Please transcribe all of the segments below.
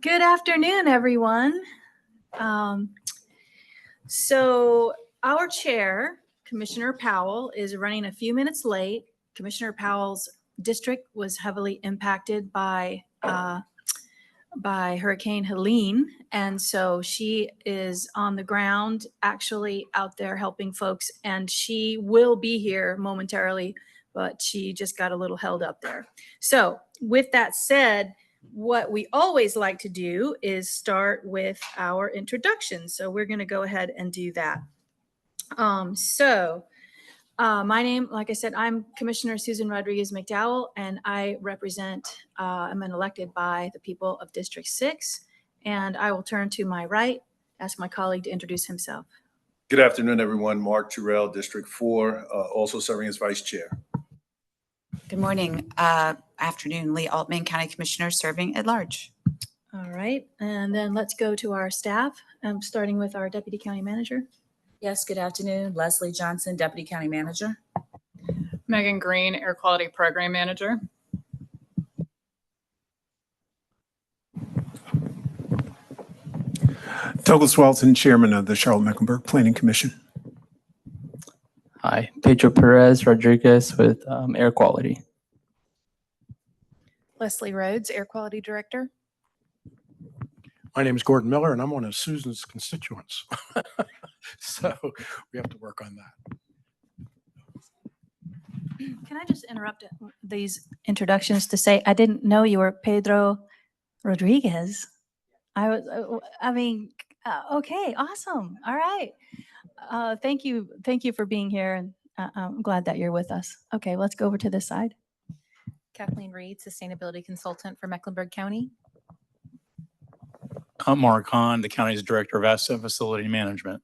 Good afternoon, everyone. So our chair, Commissioner Powell, is running a few minutes late. Commissioner Powell's district was heavily impacted by Hurricane Helene, and so she is on the ground, actually out there helping folks, and she will be here momentarily, but she just got a little held up there. So with that said, what we always like to do is start with our introduction. So we're going to go ahead and do that. My name, like I said, I'm Commissioner Susan Rodriguez McDowell, and I represent, I'm elected by the people of District 6. And I will turn to my right, ask my colleague to introduce himself. Good afternoon, everyone. Mark Terrell, District 4, also serving as Vice Chair. Good morning. Afternoon, Lee Altman, County Commissioner, serving at large. All right. And then let's go to our staff, starting with our Deputy County Manager. Yes, good afternoon. Leslie Johnson, Deputy County Manager. Megan Green, Air Quality Program Manager. Douglas Walton, Chairman of the Charlotte-Mecklenburg Planning Commission. Hi, Pedro Perez Rodriguez with Air Quality. Leslie Rhodes, Air Quality Director. My name is Gordon Miller, and I'm one of Susan's constituents. So we have to work on that. Can I just interrupt these introductions to say I didn't know you were Pedro Rodriguez. Okay, awesome. All right. Thank you for being here, and I'm glad that you're with us. Okay, let's go over to this side. Kathleen Reed, Sustainability Consultant for Mecklenburg County. I'm Mark Hahn, the county's Director of Asset Facility Management.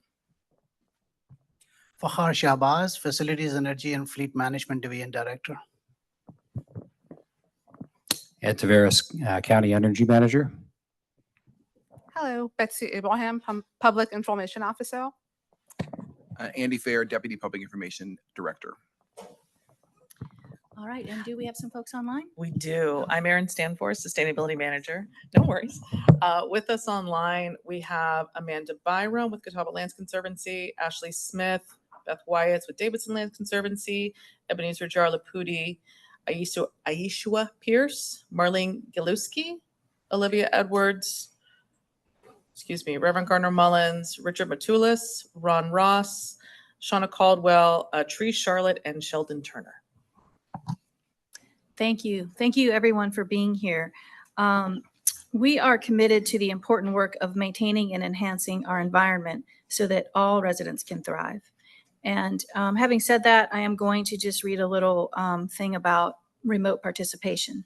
Fahar Shahbaz, Facilities, Energy and Fleet Management Division Director. Ed Taveras, County Energy Manager. Hello, Betsy Abraham, Public Information Officer. Andy Fair, Deputy Public Information Director. All right, and do we have some folks online? We do. I'm Erin Stanforth, Sustainability Manager. No worries. With us online, we have Amanda Byram with Catawba Lands Conservancy, Ashley Smith, Beth Wyatts with Davidson Lands Conservancy, Ebenezer Jar-Laputi, Aishua Pierce, Marlene Gilewski, Olivia Edwards, Reverend Gardner Mullins, Richard Matulis, Ron Ross, Shauna Caldwell, Tree Charlotte, and Sheldon Turner. Thank you. Thank you, everyone, for being here. We are committed to the important work of maintaining and enhancing our environment so that all residents can thrive. And having said that, I am going to just read a little thing about remote participation.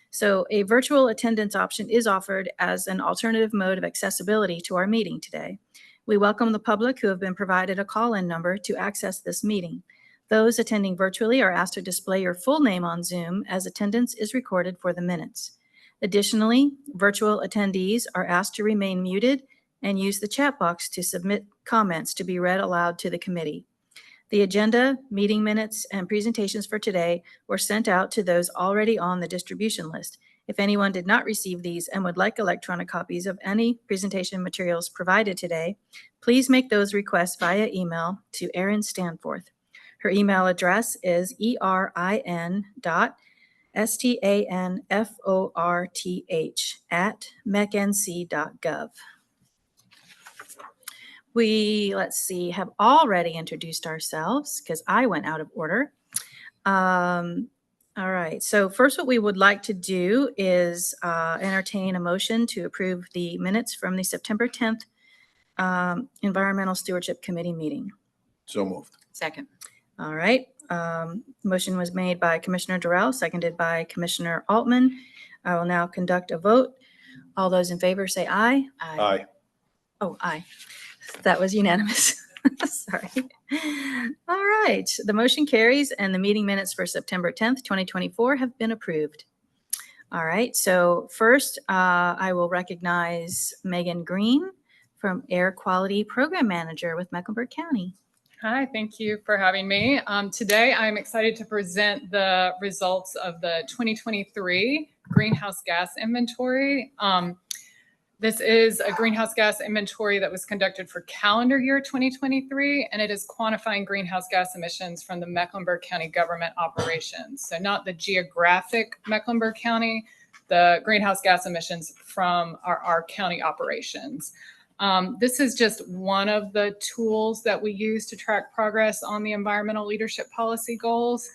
So a virtual attendance option is offered as an alternative mode of accessibility to our meeting today. We welcome the public who have been provided a call-in number to access this meeting. Those attending virtually are asked to display your full name on Zoom, as attendance is recorded for the minutes. Additionally, virtual attendees are asked to remain muted and use the chat box to submit comments to be read aloud to the committee. The agenda, meeting minutes, and presentations for today were sent out to those already on the distribution list. If anyone did not receive these and would like electronic copies of any presentation materials provided today, please make those requests via email to Erin Stanforth. Her email address is erin.stanforth@mecnc.gov. We, have already introduced ourselves because I went out of order. All right, so first what we would like to do is entertain a motion to approve the minutes from the September 10th Environmental Stewardship Committee meeting. So moved. Second. All right. Motion was made by Commissioner Durrell, seconded by Commissioner Altman. I will now conduct a vote. All those in favor say aye. Aye. Aye. Oh, aye. That was unanimous. Sorry. All right. The motion carries, and the meeting minutes for September 10th, 2024 have been approved. All right. So first, I will recognize Megan Green from Air Quality Program Manager with Mecklenburg County. Hi, thank you for having me. Today, I'm excited to present the results of the 2023 greenhouse gas inventory. This is a greenhouse gas inventory that was conducted for calendar year 2023, and it is quantifying greenhouse gas emissions from the Mecklenburg County government operations. So not the geographic Mecklenburg County, the greenhouse gas emissions from our county operations. This is just one of the tools that we use to track progress on the environmental leadership policy goals.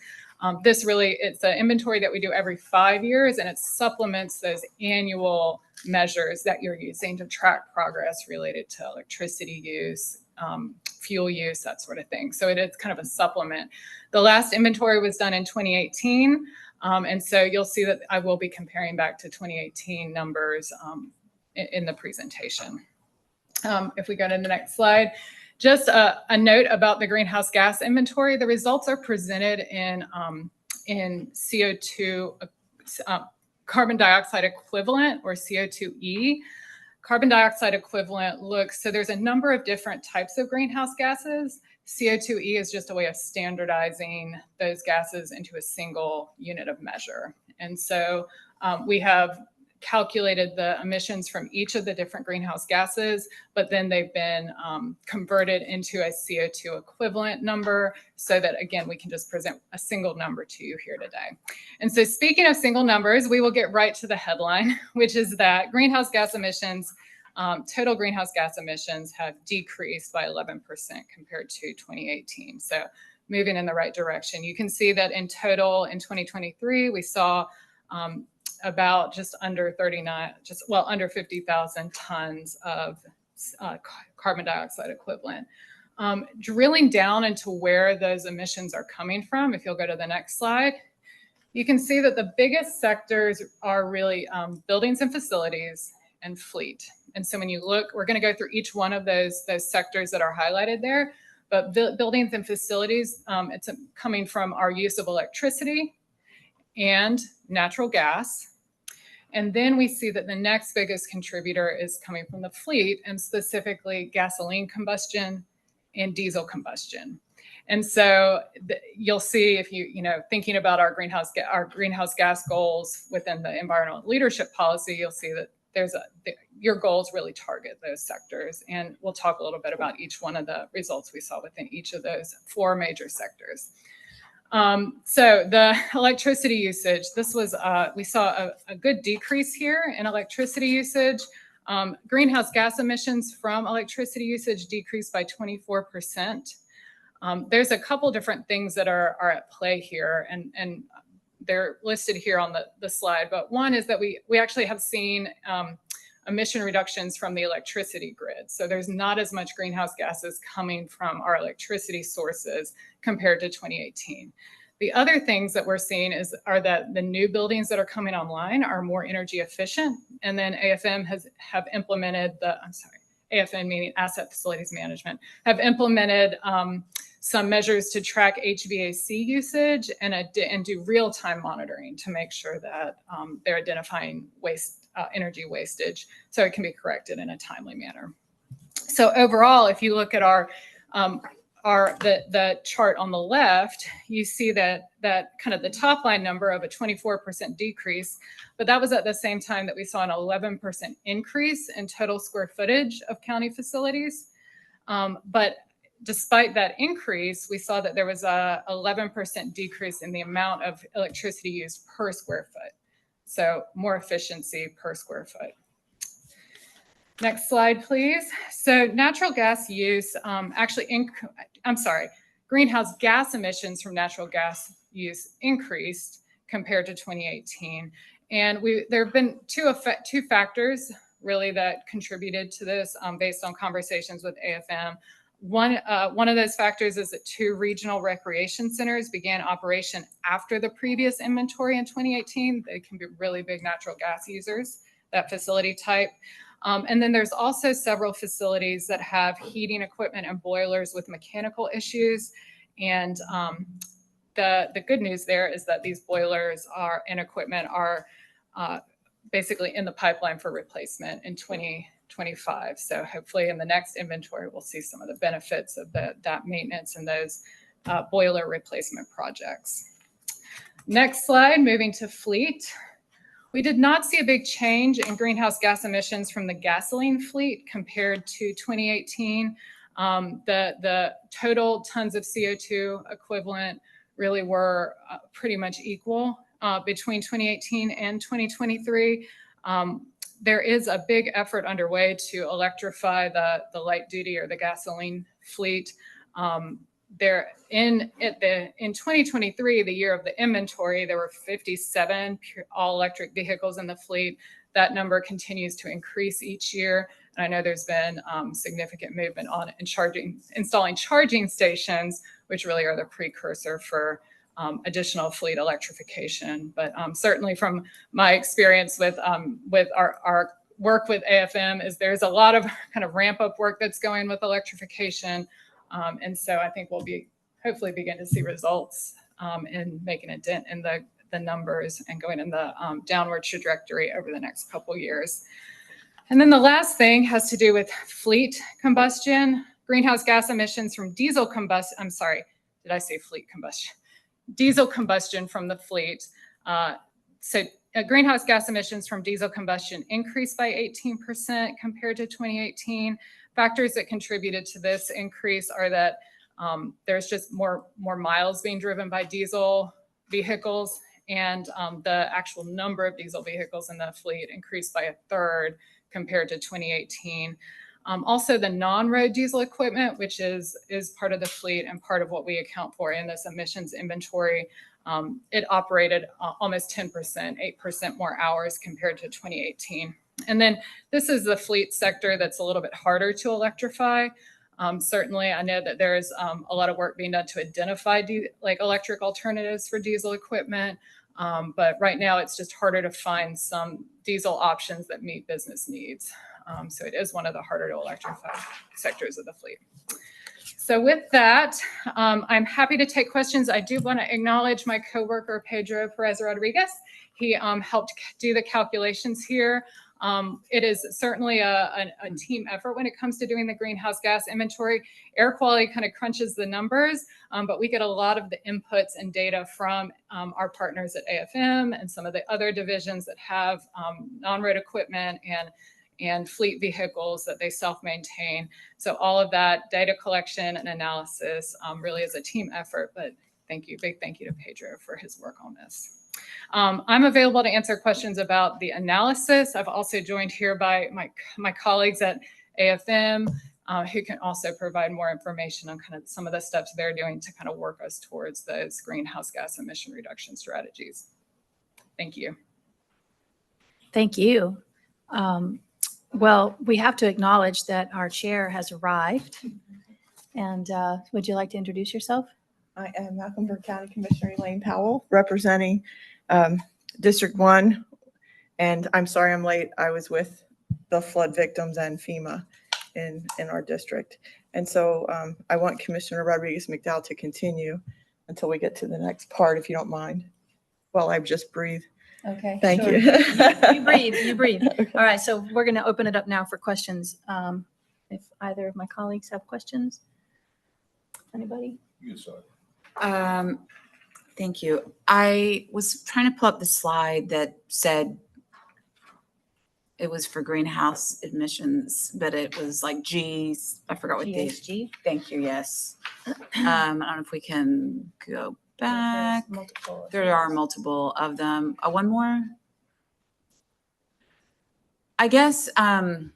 It's an inventory that we do every 5 years, and it supplements those annual measures that you're using to track progress related to electricity use, fuel use, that sort of thing. So it is kind of a supplement. The last inventory was done in 2018. And so you'll see that I will be comparing back to 2018 numbers in the presentation. If we go to the next slide, just a note about the greenhouse gas inventory. The results are presented in CO2, carbon dioxide equivalent, or CO2e. Carbon dioxide equivalent looks, so there's a number of different types of greenhouse gases. CO2e is just a way of standardizing those gases into a single unit of measure. And so we have calculated the emissions from each of the different greenhouse gases, but then they've been converted into a CO2 equivalent number so that, again, we can just present a single number to you here today. And so speaking of single numbers, we will get right to the headline, which is that greenhouse gas emissions, total greenhouse gas emissions have decreased by 11% compared to 2018. So moving in the right direction. You can see that in total in 2023, we saw about just under 50,000 tons of carbon dioxide equivalent. Drilling down into where those emissions are coming from, if you'll go to the next slide, you can see that the biggest sectors are really buildings and facilities and fleet. And so when you look, we're going to go through each one of those sectors that are highlighted there, but buildings and facilities, it's coming from our use of electricity and natural gas. And then we see that the next biggest contributor is coming from the fleet, and specifically gasoline combustion and diesel combustion. And so you'll see, if thinking about our greenhouse gas goals within the environmental leadership policy, you'll see that your goals really target those sectors. And we'll talk a little bit about each one of the results we saw within each of those 4 major sectors. So the electricity usage, we saw a good decrease here in electricity usage. Greenhouse gas emissions from electricity usage decreased by 24%. There's a couple different things that are at play here, and they're listed here on the slide. But one is that we actually have seen emission reductions from the electricity grid. So there's not as much greenhouse gases coming from our electricity sources compared to 2018. The other things that we're seeing are that the new buildings that are coming online are more energy efficient. And then AFM have implemented AFM meaning Asset Facilities Management, have implemented some measures to track HVAC usage and do real-time monitoring to make sure that they're identifying energy wastage so it can be corrected in a timely manner. So overall, if you look at the chart on the left, you see that kind of the top line number of a 24% decrease, but that was at the same time that we saw an 11% increase in total square footage of county facilities. But despite that increase, we saw that there was a 11% decrease in the amount of electricity used per square foot. So more efficiency per square foot. Next slide, please. So natural gas use greenhouse gas emissions from natural gas use increased compared to 2018. And there have been two factors really that contributed to this based on conversations with AFM. One of those factors is that 2 regional recreation centers began operation after the previous inventory in 2018. They can be really big natural gas users, that facility type. And then there's also several facilities that have heating equipment and boilers with mechanical issues. And the good news there is that these boilers and equipment are basically in the pipeline for replacement in 2025. So hopefully in the next inventory, we'll see some of the benefits of that maintenance and those boiler replacement projects. Next slide, moving to fleet. We did not see a big change in greenhouse gas emissions from the gasoline fleet compared to 2018. The total tons of CO2 equivalent really were pretty much equal between 2018 and 2023. There is a big effort underway to electrify the light duty or the gasoline fleet. In 2023, the year of the inventory, there were 57 all electric vehicles in the fleet. That number continues to increase each year. And I know there's been significant movement on installing charging stations, which really are the precursor for additional fleet electrification. But certainly from my experience with our work with AFM is there's a lot of kind of ramp up work that's going with electrification. And so I think we'll be hopefully begin to see results in making a dent in the numbers and going in the downward trajectory over the next couple years. And then the last thing has to do with fleet combustion, greenhouse gas emissions from diesel combustion. I'm sorry, did I say fleet combustion? Diesel combustion from the fleet. Greenhouse gas emissions from diesel combustion increased by 18% compared to 2018. Factors that contributed to this increase are that there's just more miles being driven by diesel vehicles, and the actual number of diesel vehicles in the fleet increased by 1/3 compared to 2018. Also, the non-road diesel equipment, which is part of the fleet and part of what we account for in this emissions inventory, it operated almost 10%, 8% more hours compared to 2018. And then this is the fleet sector that's a little bit harder to electrify. Certainly, I know that there's a lot of work being done to identify electric alternatives for diesel equipment. But right now, it's just harder to find some diesel options that meet business needs. So it is one of the harder to electrify sectors of the fleet. So with that, I'm happy to take questions. I do want to acknowledge my coworker, Pedro Perez Rodriguez. He helped do the calculations here. It is certainly a team effort when it comes to doing the greenhouse gas inventory. Air quality kind of crunches the numbers, but we get a lot of the inputs and data from our partners at AFM and some of the other divisions that have non-road equipment and fleet vehicles that they self-maintain. So all of that data collection and analysis really is a team effort, but thank you, big thank you to Pedro for his work on this. I'm available to answer questions about the analysis. I've also joined here by my colleagues at AFM who can also provide more information on kind of some of the steps they're doing to kind of work us towards those greenhouse gas emission reduction strategies. Thank you. Thank you. Well, we have to acknowledge that our chair has arrived. And would you like to introduce yourself? I am Mecklenburg County Commissioner Elaine Powell, representing District 1. And I'm sorry I'm late. I was with the flood victims and FEMA in our district. And so I want Commissioner Rodriguez McDowell to continue until we get to the next part, if you don't mind, while I just breathe. Okay. Thank sure. you. You breathe, you breathe. Okay. All right, so we're going to open it up now for questions. If either of my colleagues have questions. Anybody? You start. Thank you. I was trying to pull up the slide that said it was for greenhouse emissions, but it was like G's. I forgot what GHG. Thank you. Yes. I don't know if we can go back. There are multiple of them. One more. I guess I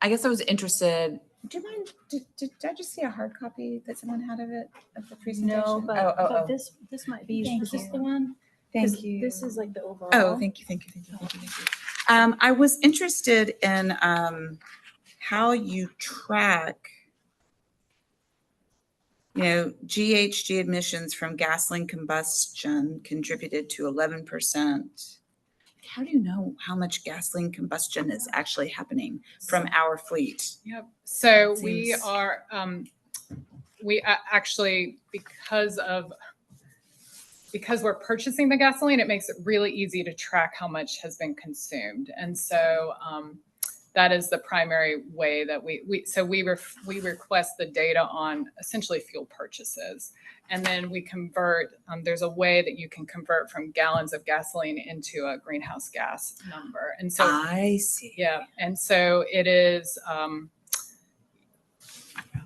was interested. Do you mind? Did I just see a hard copy that someone had of it of the presentation? No, but this might be. Is this the one? Thank you. This is like the overall. Oh, thank you. I was interested in how you track, GHG emissions from gasoline combustion contributed to 11%. How do you know how much gasoline combustion is actually happening from our fleet? Yep. So we are, actually, because we're purchasing the gasoline, it makes it really easy to track how much has been consumed. And so that is the primary way that we request the data on essentially fuel purchases. And then we convert, there's a way that you can convert from gallons of gasoline into a greenhouse gas number. And so I see. yeah. And so it is, I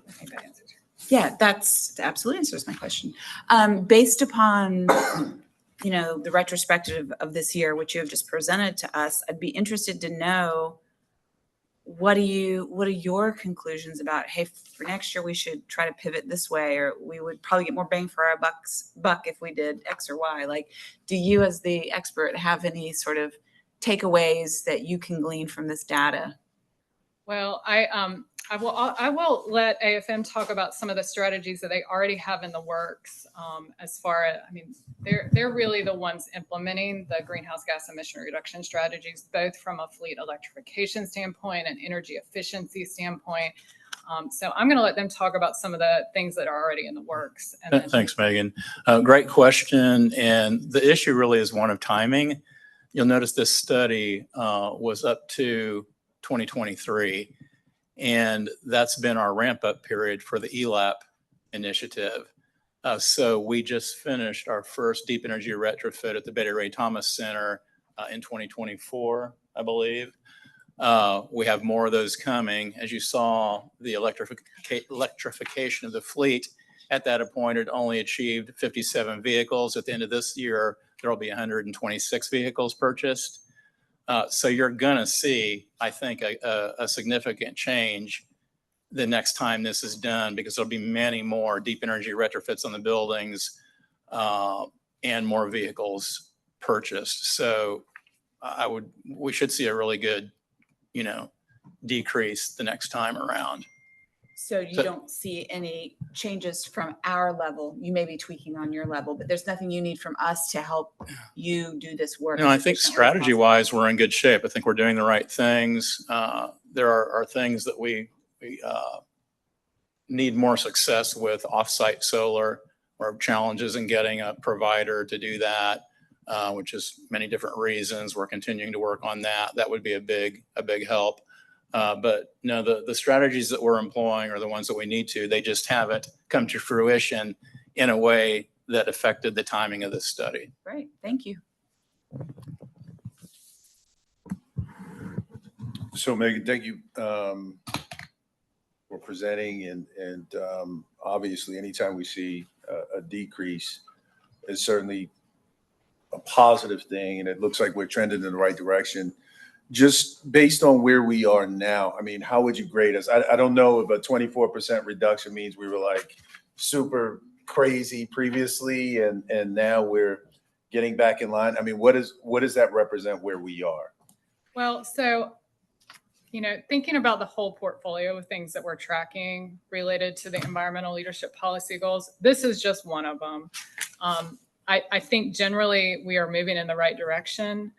think that answers. Yeah, that's absolutely answers my question. Based upon, the retrospective of this year, which you have just presented to us, I'd be interested to know what are your conclusions about, hey, for next year we should try to pivot this way, or we would probably get more bang for our buck if we did X or Y. Like, do you as the expert have any sort of takeaways that you can glean from this data? Well, I will let AFM talk about some of the strategies that they already have in the works. As far as, they're really the ones implementing the greenhouse gas emission reduction strategies, both from a fleet electrification standpoint and energy efficiency standpoint. So I'm going to let them talk about some of the things that are already in the works. And then, Thanks, Megan. Great question. And the issue really is one of timing. You'll notice this study was up to 2023. And that's been our ramp up period for the ELAP initiative. So we just finished our first deep energy retrofit at the Betty Ray Thomas Center in 2024, I believe. We have more of those coming. As you saw, the electrification of the fleet at that point had only achieved 57 vehicles. At the end of this year, there will be 126 vehicles purchased. So you're going to see, I think, a significant change the next time this is done, because there'll be many more deep energy retrofits on the buildings and more vehicles purchased. So we should see a really good, decrease the next time around. So you don't see any changes from our level. You may be tweaking on your level, but there's nothing you need from us to help you do this work. I think strategy-wise, we're in good shape. I think we're doing the right things. There are things that we need more success with, off-site solar, or challenges in getting a provider to do that, which is many different reasons. We're continuing to work on that. That would be a big help. But no, the strategies that we're employing are the ones that we need to. They just haven't come to fruition in a way that affected the timing of this study. Great, thank you. So Megan, thank you for presenting, and obviously anytime we see a decrease, it's certainly a positive thing, and it looks like we're trending in the right direction. Just based on where we are now, how would you grade us? I don't know if a 24% reduction means we were like super crazy previously, and now we're getting back in line. What does that represent where we are? well, so, thinking about the whole portfolio of things that we're tracking related to the environmental leadership policy goals, this is just one of them. I think generally we are moving in the right direction.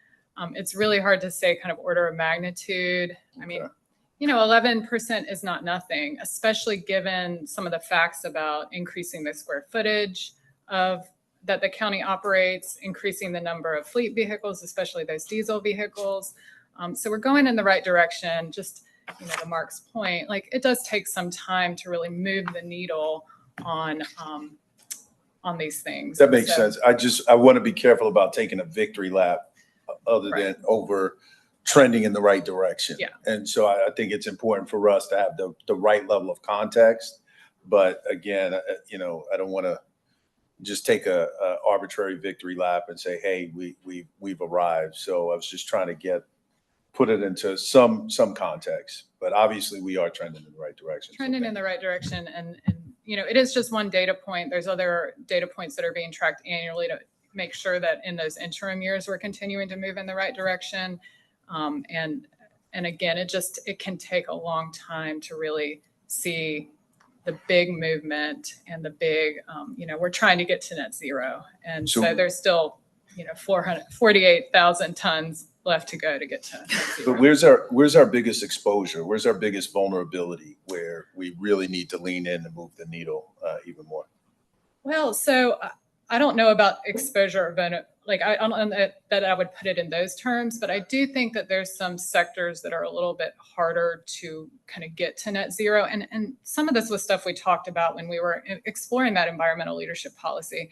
It's really hard to say kind of order of magnitude. 11% is not nothing, especially given some of the facts about increasing the square footage that the county operates, increasing the number of fleet vehicles, especially those diesel vehicles. So we're going in the right direction. Just, to Mark's point, it does take some time to really move the needle on these things. That makes sense. I want to be careful about taking a victory lap other than over trending in the right direction. Yeah. And so I think it's important for us to have the right level of context. But again, I don't want to just take a arbitrary victory lap and say, hey, we've arrived. So I was just trying to put it into some context. But obviously we are trending in the right direction. Trending in the right direction. And it is just one data point. There's other data points that are being tracked annually to make sure that in those interim years, we're continuing to move in the right direction. And again, it can take a long time to really see the big movement and the big, we're trying to get to net zero. And so there's still, 448,000 tons left to go to get to net zero. But where's our biggest exposure? Where's our biggest vulnerability where we really need to lean in and move the needle even more? Well, so I don't know about exposure event. Like I don't know that I would put it in those terms, but I do think that there's some sectors that are a little bit harder to kind of get to net zero. And some of this was stuff we talked about when we were exploring that environmental leadership policy.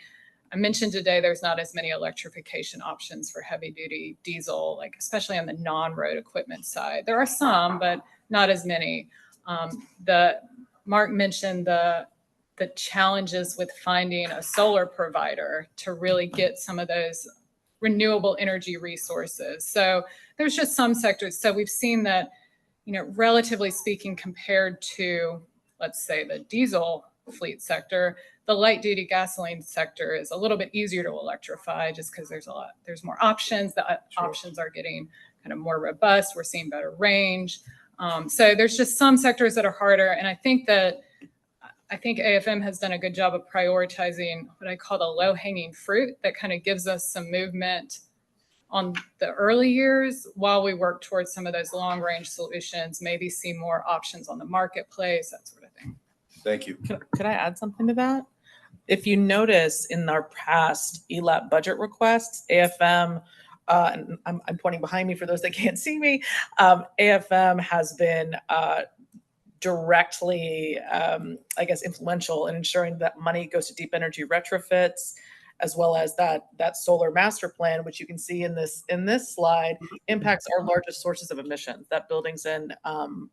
I mentioned today there's not as many electrification options for heavy duty diesel, like especially on the non-road equipment side. There are some, but not as many. Mark mentioned the challenges with finding a solar provider to really get some of those renewable energy resources. So there's just some sectors. So we've seen that, you know, relatively speaking, compared to, let's say, the diesel fleet sector, the light duty gasoline sector is a little bit easier to electrify just because there's more options. The options are getting kind of more robust. We're seeing better range. So there's just some sectors that are harder. And I think AFM has done a good job of prioritizing what I call the low-hanging fruit that kind of gives us some movement on the early years while we work towards some of those long-range solutions, maybe see more options on the marketplace, that sort of thing. Thank you. Could I add something to that? If you notice in our past ELAP budget requests, AFM, and I'm pointing behind me for those that can't see me, AFM has been directly, I guess, influential in ensuring that money goes to deep energy retrofits, as well as that solar master plan, which you can see in this slide, impacts our largest sources of emissions, that buildings and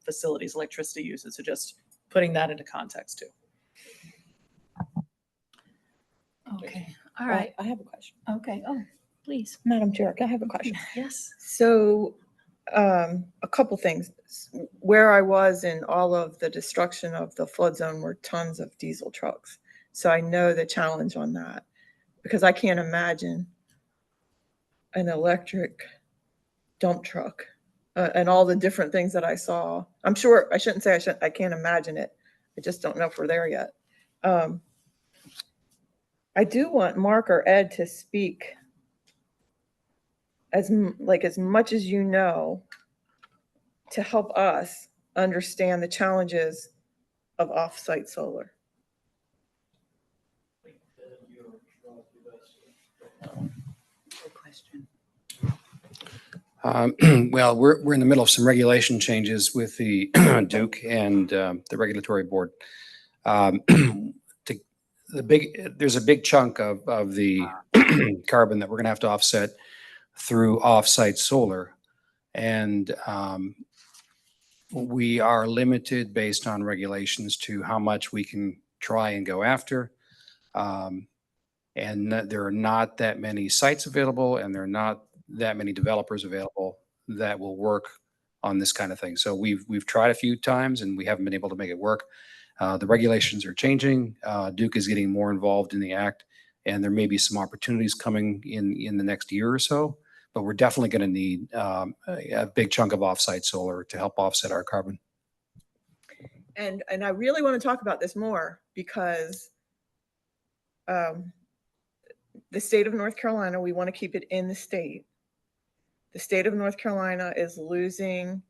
facilities electricity uses. So just putting that into context too. Okay. All right. I have a question. Okay. Oh, please. Madam Chair, I have a question. Yes. So a couple things. Where I was in all of the destruction of the flood zone were tons of diesel trucks. So I know the challenge on that because I can't imagine an electric dump truck and all the different things that I saw. I'm sure I shouldn't say I can't imagine it. I just don't know if we're there yet. I do want Mark or Ed to speak as much as you know to help us understand the challenges of off-site solar. Good question. Well, we're in the middle of some regulation changes with the Duke and the regulatory board. There's a big chunk of the carbon that we're going to have to offset through off-site solar, and we are limited based on regulations to how much we can try and go after. And there are not that many sites available, and there are not that many developers available that will work on this kind of thing. So we've tried a few times and we haven't been able to make it work. The regulations are changing. Duke is getting more involved in the act, and there may be some opportunities coming in the next year or so. But we're definitely going to need a big chunk of offsite solar to help offset our carbon. And I really want to talk about this more because the state of North Carolina, we want to keep it in the state. The state of North Carolina is losing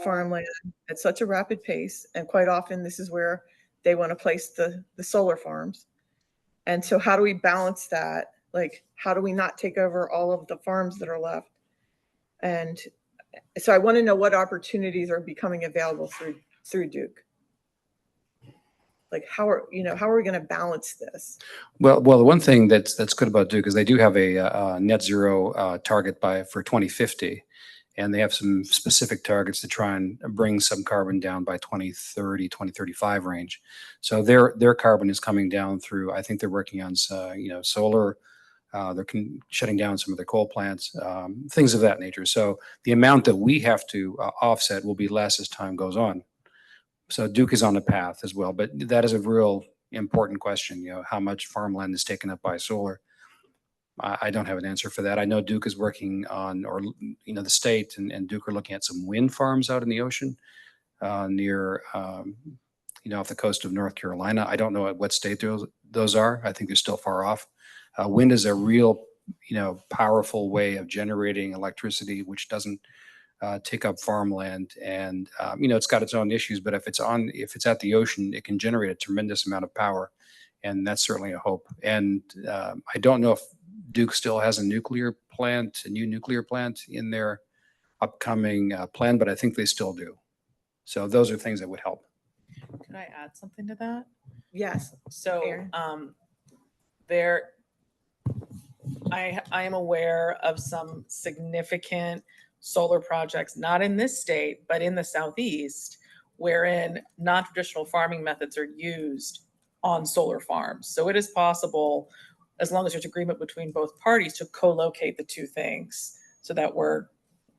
farmland at such a rapid pace. And quite often this is where they want to place the solar farms. And so how do we balance that? Like, how do we not take over all of the farms that are left? And so I want to know what opportunities are becoming available through Duke. Like, how are we going to balance this? Well, the one thing that's good about Duke is they do have a net zero target for 2050, and they have some specific targets to try and bring some carbon down by 2030, 2035 range. So their carbon is coming down through. I think they're working on solar. They're shutting down some of their coal plants, things of that nature. So the amount that we have to offset will be less as time goes on. So Duke is on the path as well, but that is a real important question. How much farmland is taken up by solar? I don't have an answer for that. I know Duke is working on, or the state and Duke are looking at some wind farms out in the ocean near, off the coast of North Carolina. I don't know at what state those are. I think they're still far off. Wind is a real, powerful way of generating electricity, which doesn't take up farmland, and it's got its own issues. But if it's at the ocean, it can generate a tremendous amount of power, And that's certainly a hope. And I don't know if Duke still has a nuclear plant, a new nuclear plant in their upcoming plan, but I think they still do. So those are things that would help. Can I add something to that? Yes. So, Erin. I am aware of some significant solar projects, not in this state, but in the Southeast, wherein non-traditional farming methods are used on solar farms. So it is possible, as long as there's agreement between both parties, to co-locate the two things so that we're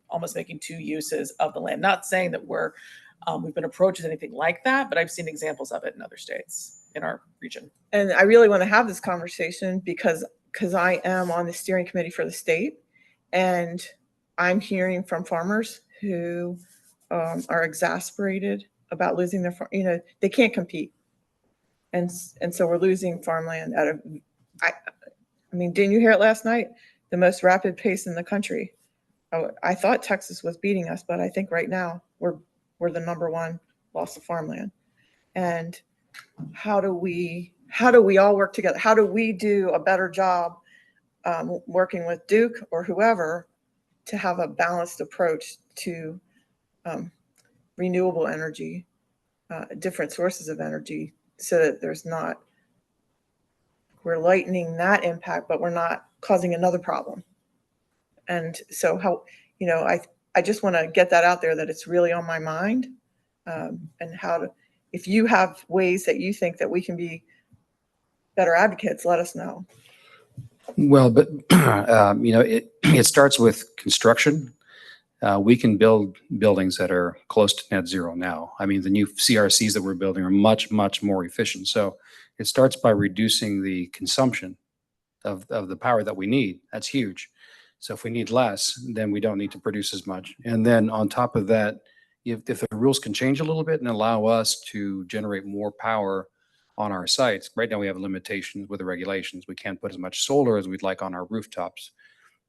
almost making two uses of the land. Not saying that we've been approached with anything like that, but I've seen examples of it in other states in our region. And I really want to have this conversation because I am on the steering committee for the state, and I'm hearing from farmers who are exasperated about losing their farm. They can't compete, and so we're losing farmland at a. I mean, didn't you hear it last night? The most rapid pace in the country. I thought Texas was beating us, but I think right now we're the number one loss of farmland. And how do we all work together? How do we do a better job working with Duke or whoever to have a balanced approach to renewable energy, different sources of energy, so that we're lightening that impact, but we're not causing another problem. And so I just want to get that out there, that it's really on my mind, and if you have ways that you think that we can be better advocates, let us know. Well, but it starts with construction. We can build buildings that are close to net zero now. I mean, the new CRCs that we're building are much, much more efficient. So it starts by reducing the consumption of the power that we need. That's huge. So if we need less, then we don't need to produce as much. And then on top of that, if the rules can change a little bit and allow us to generate more power on our sites. Right now we have limitations with the regulations. We can't put as much solar as we'd like on our rooftops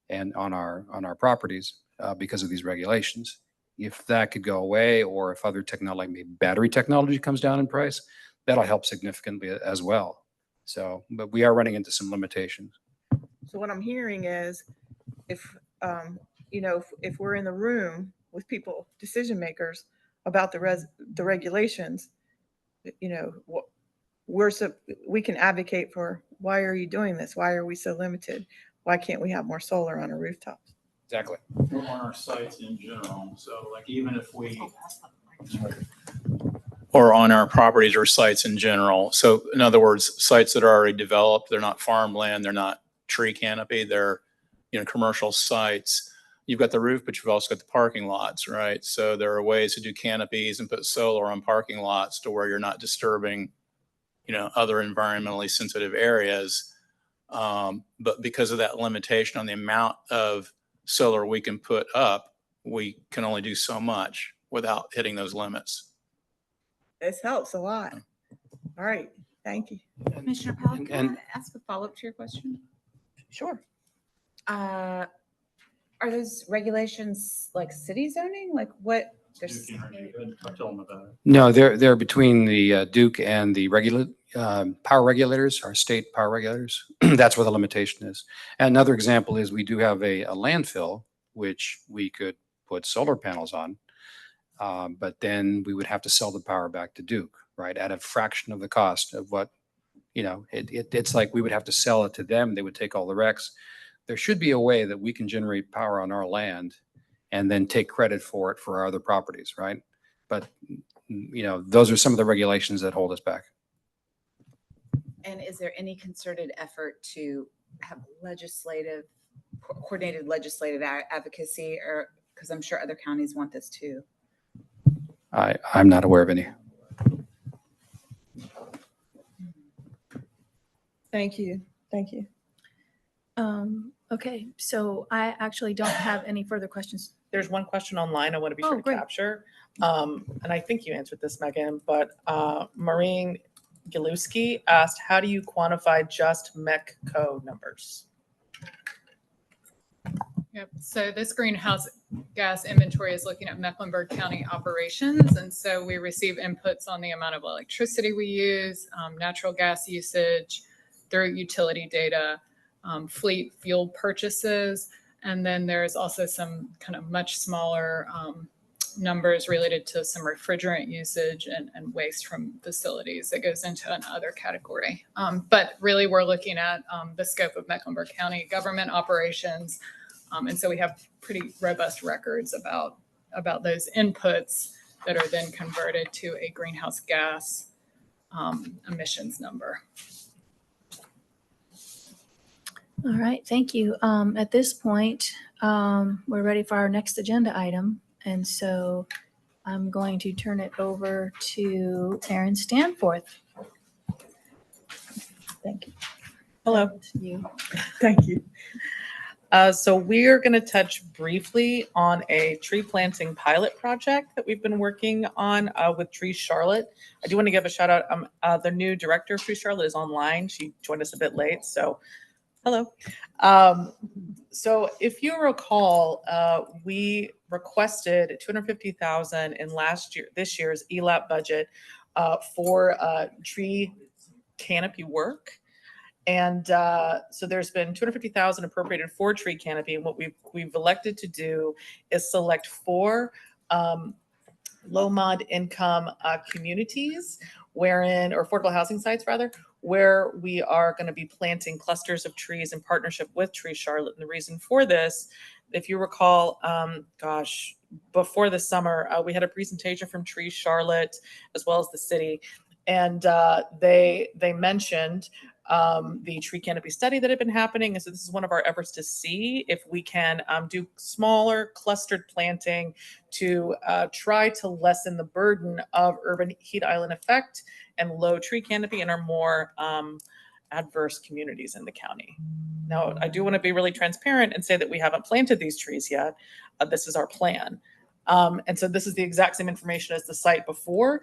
and on our properties because of these regulations. If that could go away, or if other technology, like maybe battery technology, comes down in price, that'll help significantly as well. So, but we are running into some limitations. So what I'm hearing is, if we're in the room with people, decision makers, about the regulations, we can advocate for, why are you doing this? Why are we so limited? Why can't we have more solar on our rooftops? Exactly. Or on our sites in general. So like even if or on our properties or sites in general. So in other words, sites that are already developed, they're not farmland, they're not tree canopy, they're commercial sites. You've got the roof, but you've also got the parking lots, right? So there are ways to do canopies and put solar on parking lots to where you're not disturbing other environmentally sensitive areas. But because of that limitation on the amount of solar we can put up, we can only do so much without hitting those limits. This helps a lot. All right. Thank you. Commissioner Powell, can I ask a follow-up to your question? Sure. Are those regulations like city zoning? Like what? No, they're between the Duke and the power regulators, our state power regulators. That's where the limitation is. And another example is we do have a landfill, which we could put solar panels on, but then we would have to sell the power back to Duke, right, at a fraction of the cost of what, it's like we would have to sell it to them. They would take all the recs. There should be a way that we can generate power on our land and then take credit for it for our other properties, right? But, those are some of the regulations that hold us back. And is there any concerted effort to have coordinated legislative advocacy, or, because I'm sure other counties want this too? I'm not aware of any. Thank you. Thank you. Okay, so I actually don't have any further questions. There's one question online I want to be sure to great. capture. And I think you answered this, Megan, but Maureen Giluski asked, how do you quantify just MECO numbers? Yep. So this greenhouse gas inventory is looking at Mecklenburg County operations. And so we receive inputs on the amount of electricity we use, natural gas usage through utility data, fleet fuel purchases. And then there's also some kind of much smaller numbers related to some refrigerant usage and waste from facilities that goes into another category. But really, we're looking at the scope of Mecklenburg County government operations. And so we have pretty robust records about those inputs that are then converted to a greenhouse gas emissions number. All right, thank you. At this point, we're ready for our next agenda item. And so I'm going to turn it over to Erin Stanforth. Thank you. Hello. You. Thank you. So we are going to touch briefly on a tree planting pilot project that we've been working on with Tree Charlotte. I do want to give a shout out. The new director of Tree Charlotte is online. She joined us a bit late, so hello. So if you recall, we requested $250,000 in this year's ELAP budget for tree canopy work. And so there's been $250,000 appropriated for tree canopy. And what we've elected to do is select 4 low mod income communities or affordable housing sites rather, where we are going to be planting clusters of trees in partnership with Tree Charlotte. And the reason for this, if you recall, before the summer, we had a presentation from Tree Charlotte as well as the city. And they mentioned the tree canopy study that had been happening. And so this is one of our efforts to see if we can do smaller clustered planting to try to lessen the burden of urban heat island effect and low tree canopy in our more adverse communities in the county. Now, I do want to be really transparent and say that we haven't planted these trees yet. This is our plan. And so this is the exact same information as the slide before,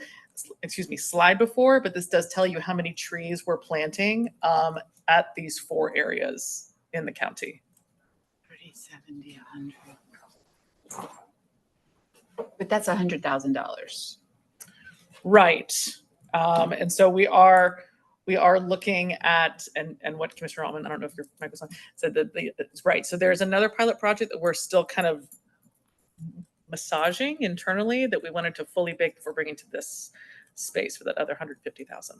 but this does tell you how many trees we're planting at these 4 areas in the county. 30, 70, 100. But that's $100,000. Right. And so we are looking at, and what Commissioner Altman, I don't know if your mic was on, said that it's right. So there's another pilot project that we're still kind of massaging internally that we wanted to fully bake before bringing to this space for that other $150,000.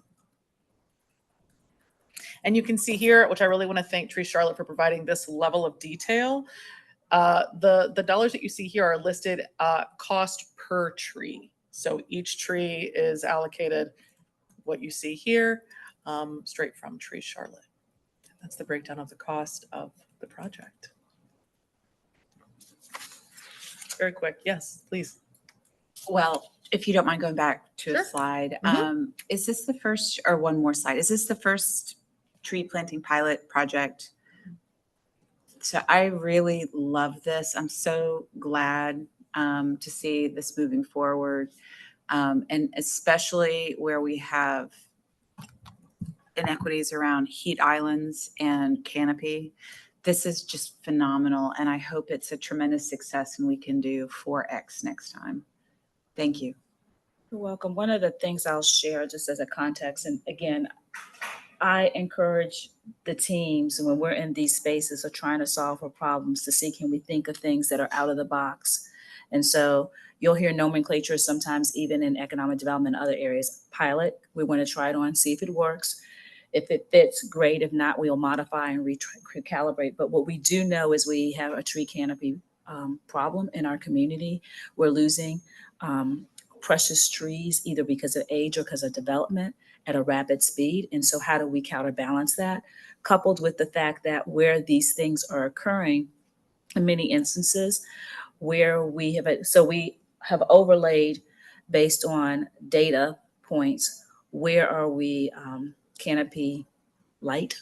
And you can see here, which I really want to thank Tree Charlotte for providing this level of detail. The dollars that you see here are listed cost per tree. So each tree is allocated what you see here straight from Tree Charlotte. That's the breakdown of the cost of the project. Very quick. Yes, please. Well, if you don't mind going back to a slide, is this the first, or one more slide? Is this the first tree planting pilot project? So I really love this. I'm so glad to see this moving forward. And especially where we have inequities around heat islands and canopy. This is just phenomenal. And I hope it's a tremendous success and we can do 4X next time. Thank you. You're welcome. One of the things I'll share just as a context, and again, I encourage the teams when we're in these spaces of trying to solve for problems to see, can we think of things that are out of the box? And so you'll hear nomenclature sometimes even in economic development and other areas. Pilot, we want to try it on, see if it works. If it fits, great. If not, we'll modify and recalibrate. But what we do know is we have a tree canopy problem in our community. We're losing precious trees either because of age or because of development at a rapid speed. And so how do we counterbalance that? Coupled with the fact that where these things are occurring, in many instances, where we have overlaid based on data points, where are we canopy light,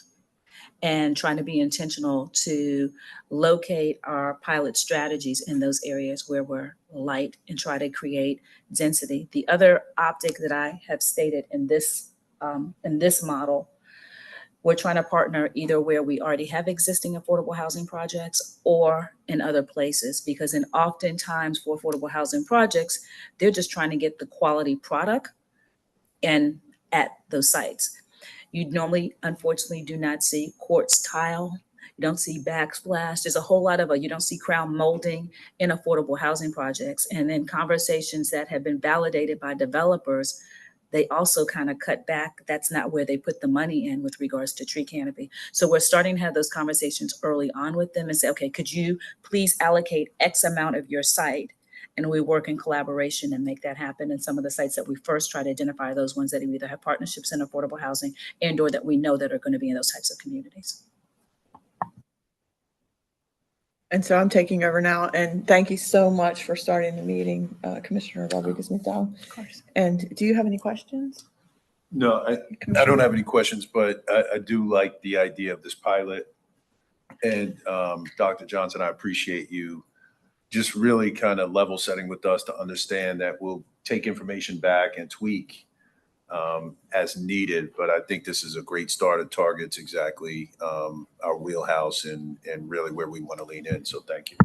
and trying to be intentional to locate our pilot strategies in those areas where we're light and try to create density. The other optic that I have stated in this model we're trying to partner either where we already have existing affordable housing projects or in other places, because in oftentimes for affordable housing projects, they're just trying to get the quality product and at those sites. You normally, unfortunately, do not see quartz tile. You don't see backsplash. There's a whole lot of, you don't see crown molding in affordable housing projects. And then conversations that have been validated by developers, they also kind of cut back. That's not where they put the money in with regards to tree canopy. So we're starting to have those conversations early on with them and say, okay, could you please allocate X amount of your site? And we work in collaboration and make that happen. And some of the sites that we first try to identify are those ones that either have partnerships in affordable housing and or that we know that are going to be in those types of communities. And so I'm taking over now, and thank you so much for starting the meeting, Commissioner Rodriguez-McDowell. Of course. And do you have any questions? No, I don't have any questions, but I do like the idea of this pilot. And Dr. Johnson, I appreciate you just really kind of level setting with us to understand that we'll take information back and tweak as needed. But I think this is a great start. It targets exactly our wheelhouse and really where we want to lean in. So thank you.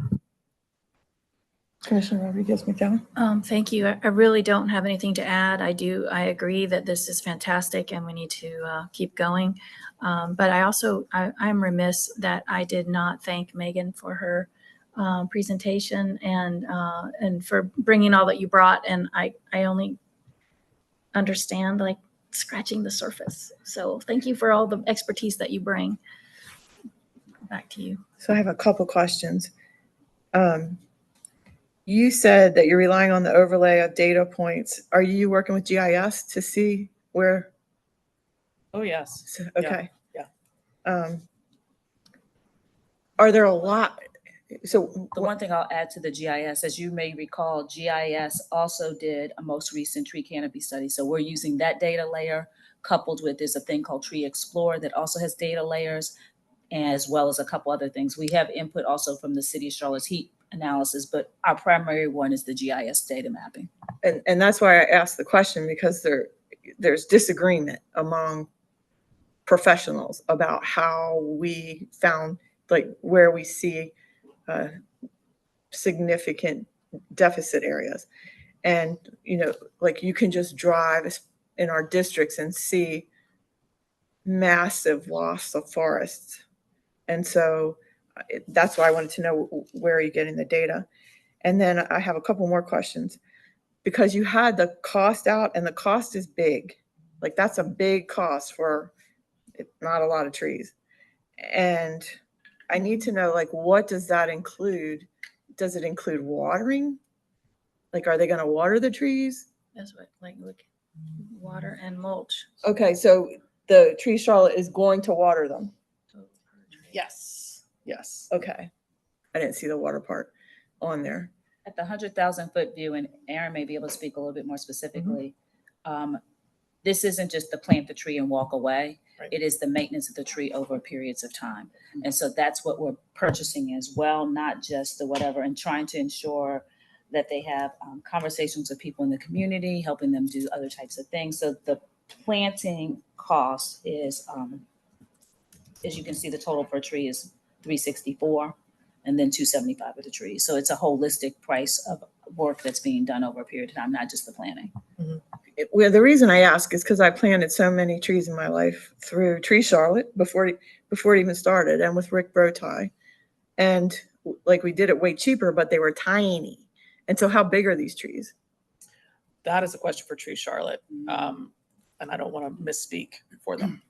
Commissioner Rodriguez-McDowell. Thank you. I really don't have anything to add. I agree that this is fantastic and we need to keep going. But I'm remiss that I did not thank Megan for her presentation and for bringing all that you brought. And I only understand like scratching the surface. So thank you for all the expertise that you bring. Back to you. So I have a couple questions. You said that you're relying on the overlay of data points. Are you working with GIS to see where? Oh, yes. Okay. Yeah. Are there a lot? So the one thing I'll add to the GIS, as you may recall, GIS also did a most recent tree canopy study. So we're using that data layer coupled with, there's a thing called Tree Explorer that also has data layers, as well as a couple other things. We have input also from the City of Charlotte's heat analysis, but our primary one is the GIS data mapping. And that's why I asked the question, because there's disagreement among professionals about how we found, like, where we see significant deficit areas. And, like, you can just drive in our districts and see massive loss of forests. And so that's why I wanted to know, where are you getting the data? And then I have a couple more questions, because you had the cost out, and the cost is big. Like, that's a big cost for not a lot of trees. And I need to know, like, what does that include? Does it include watering? Like, are they going to water the trees? That's what, like water and mulch. Okay, so the Tree Charlotte is going to water them. Yes. Yes. Okay. I didn't see the water part on there. At the 100,000 foot view, and Aaron may be able to speak a little bit more specifically, this isn't just the plant the tree and walk away. Right. It is the maintenance of the tree over periods of time. And so that's what we're purchasing as well, not just the whatever, and trying to ensure that they have conversations with people in the community, helping them do other types of things. So the planting cost is, as you can see, the total per tree is $364 and then $275 of the trees. So it's a holistic price of work that's being done over a period of time, not just the planting. Mm-hmm. Well, the reason I ask is because I planted so many trees in my life through Tree Charlotte before it even started, and with Rick Brotai. And like, we did it way cheaper, but they were tiny. And so how big are these trees? That is a question for Tree Charlotte. And I don't want to misspeak for them.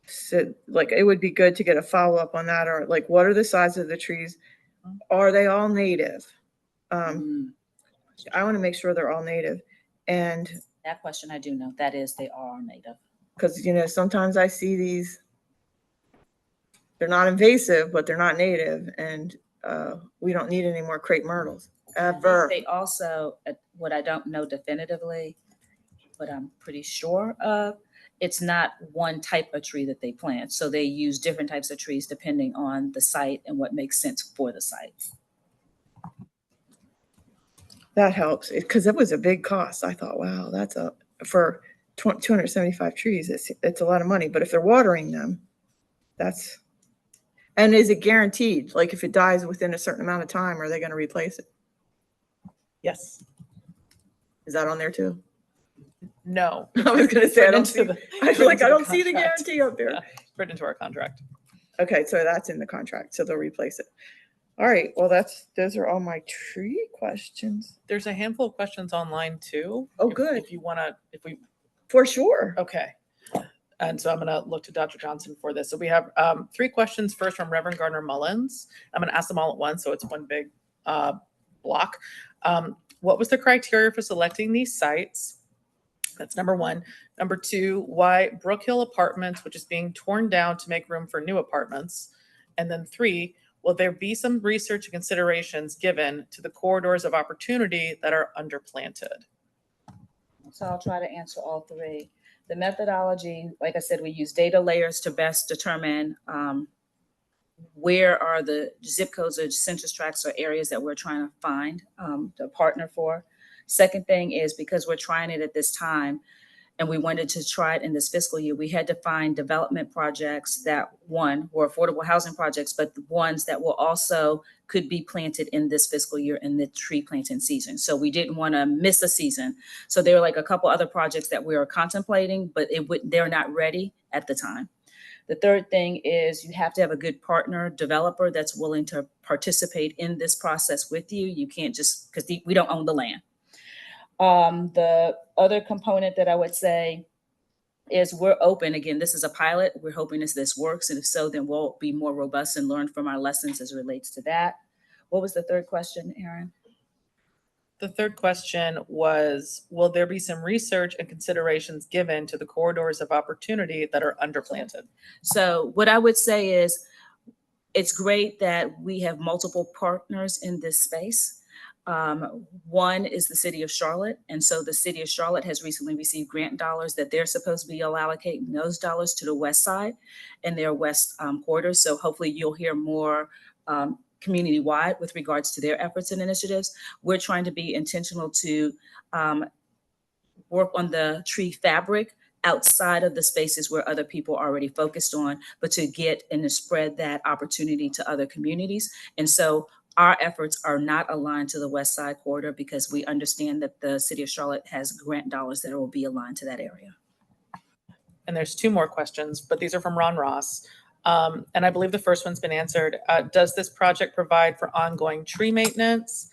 So, like, it would be good to get a follow-up on that, or like, what are the size of the trees? Are they all native? I want to make sure they're all native. And that question I do know. That is, they are native. Because, sometimes I see these, they're not invasive, but they're not native. And we don't need any more crepe myrtles ever. They also, what I don't know definitively, but I'm pretty sure of, it's not one type of tree that they plant. So they use different types of trees depending on the site and what makes sense for the site. That helps, because it was a big cost. I thought, wow, that's for 275 trees. It's a lot of money. But if they're watering them, And is it guaranteed? Like if it dies within a certain amount of time, are they going to replace it? Yes. Is that on there too? No. I was going to say, I don't see, I feel like I don't see the contract. guarantee up there. Yeah, put into our contract. Okay, so that's in the contract, so they'll replace it. All right, well, those are all my tree questions. There's a handful of questions online too. Oh, good. If you want to, if we. For sure. Okay. And so I'm going to look to Dr. Johnson for this. So we have 3 questions first from Reverend Gardner Mullins. I'm going to ask them all at once, so it's one big block. What was the criteria for selecting these sites? That's number 1. Number 2, why Brook Hill Apartments, which is being torn down to make room for new apartments? And then 3, will there be some research and considerations given to the corridors of opportunity that are underplanted? So I'll try to answer all 3. The methodology, like I said, we use data layers to best determine where are the zip codes or census tracts or areas that we're trying to find a partner for. Second thing is because we're trying it at this time and we wanted to try it in this fiscal year, we had to find development projects that, one, were affordable housing projects, but the ones that will also could be planted in this fiscal year in the tree planting season. So we didn't want to miss a season. So there were like a couple other projects that we were contemplating, but they're not ready at the time. The third thing is you have to have a good partner developer that's willing to participate in this process with you. You can't just, because we don't own the land. The other component that I would say is we're open. Again, this is a pilot. We're hoping this works. And if so, then we'll be more robust and learn from our lessons as it relates to that. What was the third question, Erin? The third question was, will there be some research and considerations given to the corridors of opportunity that are underplanted? So what I would say is it's great that we have multiple partners in this space. One is the city of Charlotte. And so the city of Charlotte has recently received grant dollars that they're supposed to be allocating those dollars to the west side and their west corridors. So hopefully you'll hear more community-wide with regards to their efforts and initiatives. We're trying to be intentional to work on the tree fabric outside of the spaces where other people are already focused on, but to get and to spread that opportunity to other communities. And so our efforts are not aligned to the West Side corridor because we understand that the city of Charlotte has grant dollars that will be aligned to that area. And there's 2 more questions, but these are from Ron Ross. And I believe the first one's been answered. Does this project provide for ongoing tree maintenance?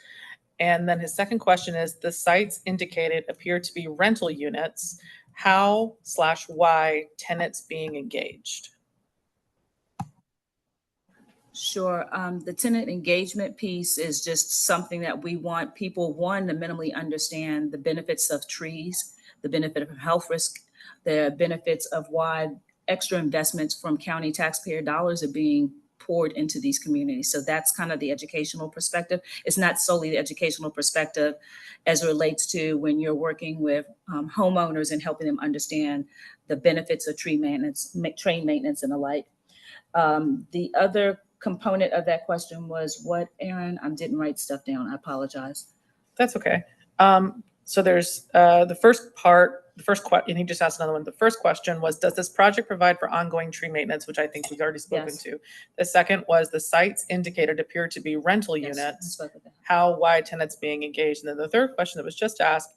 And then his second question is, the sites indicated appear to be rental units. How/why tenants being engaged? Sure. The tenant engagement piece is just something that we want people, one, to minimally understand the benefits of trees, the benefit of health risk, the benefits of why extra investments from county taxpayer dollars are being poured into these communities. So that's kind of the educational perspective. It's not solely the educational perspective as it relates to when you're working with homeowners and helping them understand the benefits of tree maintenance and the like. The other component of that question was what, Erin? I didn't write stuff down. I apologize. That's okay. So there's the first part, and he just asked another one. The first question was, does this project provide for ongoing tree maintenance, which I think we've already spoken to. The second was, the sites indicated appear to be rental units. Why tenants being engaged? And then the third question that was just asked,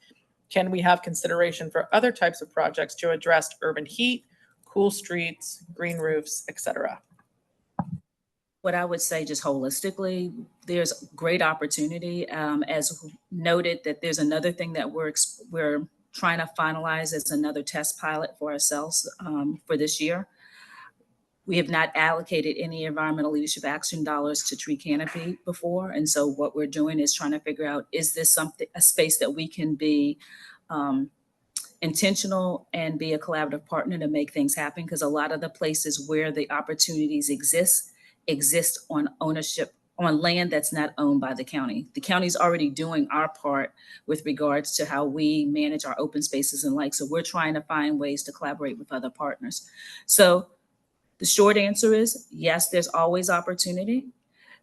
can we have consideration for other types of projects to address urban heat, cool streets, green roofs, etc.? What I would say just holistically, there's great opportunity. As noted, that there's another thing that we're trying to finalize as another test pilot for ourselves for this year. We have not allocated any environmental leadership action dollars to tree canopy before. And so what we're doing is trying to figure out, is this a space that we can be intentional and be a collaborative partner to make things happen? Because a lot of the places where the opportunities exist on ownership, on land that's not owned by the county. The county's already doing our part with regards to how we manage our open spaces and like, so we're trying to find ways to collaborate with other partners. So the short answer is yes, there's always opportunity.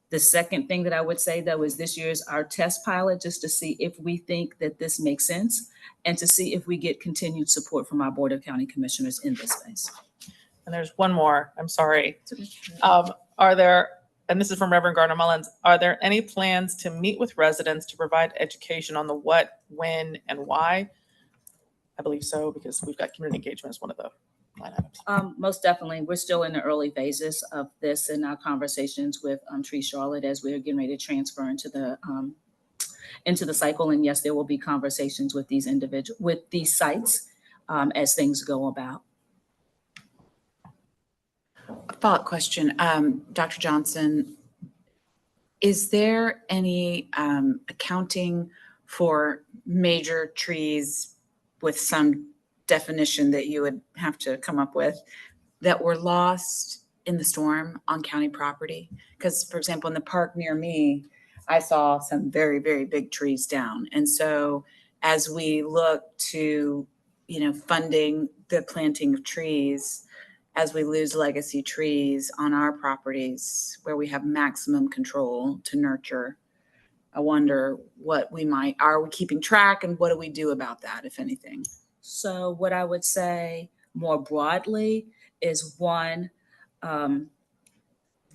The second thing that I would say though is this year's our test pilot, just to see if we think that this makes sense and to see if we get continued support from our Board of County Commissioners in this space. And there's one more, I'm sorry. Are there, and this is from Reverend Gardner Mullins, are there any plans to meet with residents to provide education on the what, when, and why? I believe so, because we've got community engagement as one of the line items. Most definitely. We're still in the early phases of this in our conversations with Tree Charlotte as we're getting ready to transfer into the cycle. And yes, there will be conversations with these sites as things go about. A follow-up question, Dr. Johnson, is there any accounting for major trees with some definition that you would have to come up with that were lost in the storm on county property? Because, for example, in the park near me, I saw some very, very big trees down. And so as we look to, funding the planting of trees, as we lose legacy trees on our properties where we have maximum control to nurture, I wonder are we keeping track and what do we do about that, if anything? So what I would say more broadly is one, the